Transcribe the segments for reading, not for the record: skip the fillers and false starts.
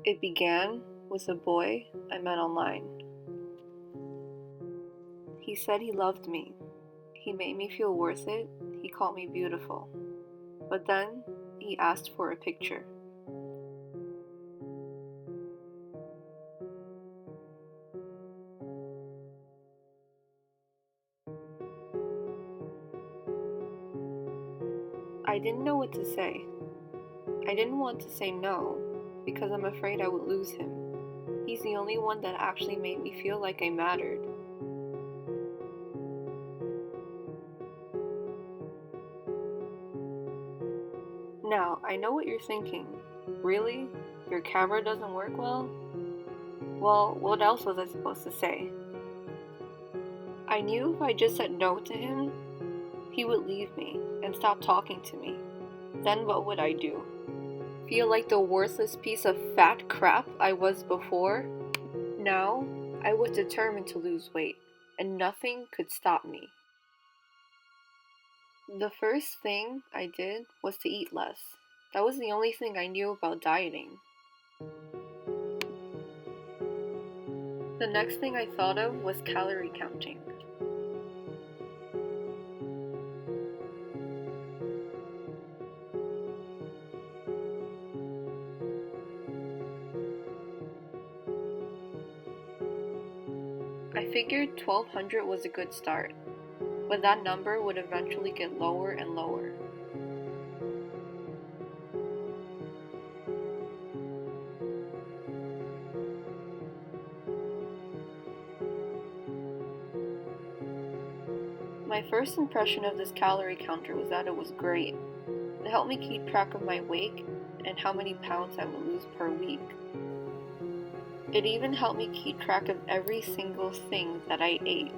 It began with a boy I met online. He said he loved me. He made me feel worth it. He called me beautiful. But then he asked for a picture. I didn't know what to say. I didn't want to say no because I'm afraid I would lose him. He's the only one that actually made me feel like I mattered. Now, I know what you're thinking. Really? Your camera doesn't work well? Well, what else was I supposed to say? I knew if I just said no to him, he would leave me and stop talking to me. Then what would I do? Feel like the worthless piece of fat crap I was before? Now, I was determined to lose weight, and nothing could stop me. The first thing I did was to eat less. That was the only thing I knew about dieting. The next thing I thought of was calorie counting. I figured 1200 was a good start, but that number would eventually get lower and lower. My first impression of this calorie counter was that it was great. It helped me keep track of my weight and how many pounds I would lose per week. It even helped me keep track of every single thing that I ate.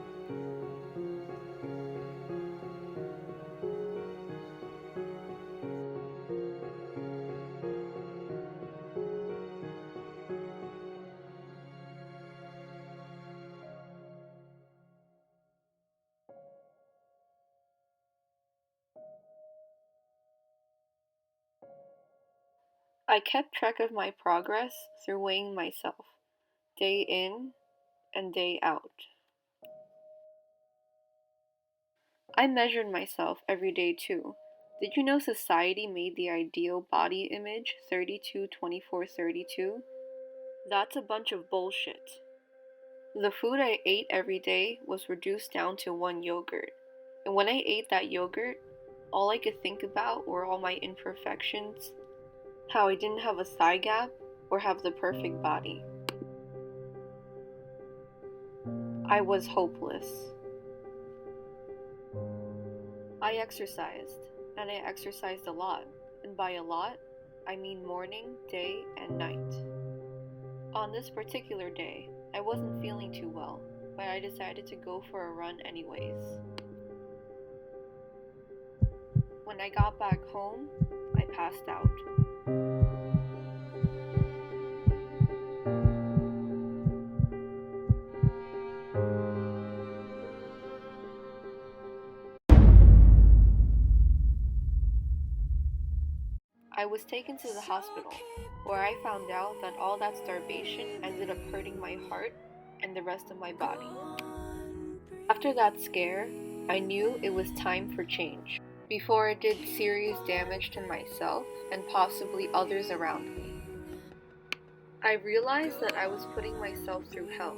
I kept track of my progress through weighing myself, day in and day out. I measured myself every day too. Did you know society made the ideal body image 32-24-32? That's a bunch of bullshit. The food I ate every day was reduced down to one yogurt. And when I ate that yogurt, all I could think about were all my imperfections, how I didn't have a thigh gap or have the perfect body. I was hopeless. I exercised, and I exercised a lot, and by a lot, I mean morning, day, and night. On this particular day, I wasn't feeling too well, but I decided to go for a run anyways. When I got back home, I passed out. I was taken to the hospital, where I found out that all that starvation ended up hurting my heart and the rest of my body. After that scare, I knew it was time for change, before it did serious damage to myself and possibly others around me. I realized that I was putting myself through hell.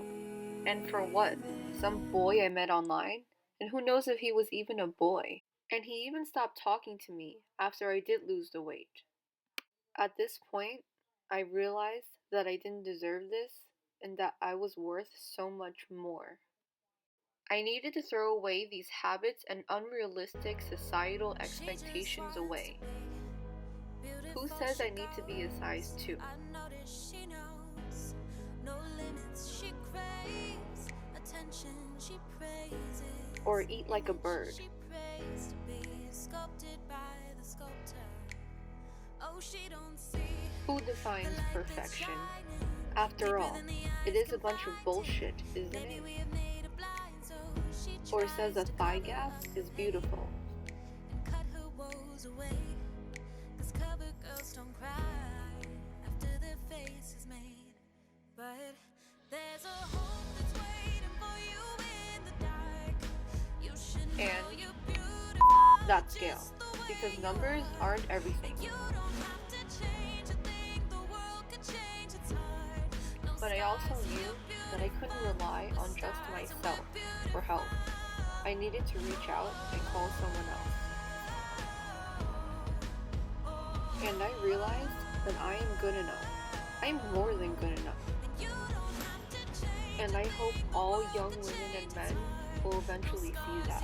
And for what? Some boy I met online? And who knows if he was even a boy? And he even stopped talking to me after I did lose the weight. At this point, I realized that I didn't deserve this and that I was worth so much more. I needed to throw away these habits and unrealistic societal expectations away. Who says I need to be a size 2? Or eat like a bird? Who defines perfection? After all, it is a bunch of bullshit, isn't it? Or says a thigh gap is beautiful. that scale because numbers aren't everything. But I also knew that I couldn't rely on just myself for help. I needed to reach out and call someone else. And I realized that I am good enough. I'm more than good enough. And I hope all young women and men will eventually see that.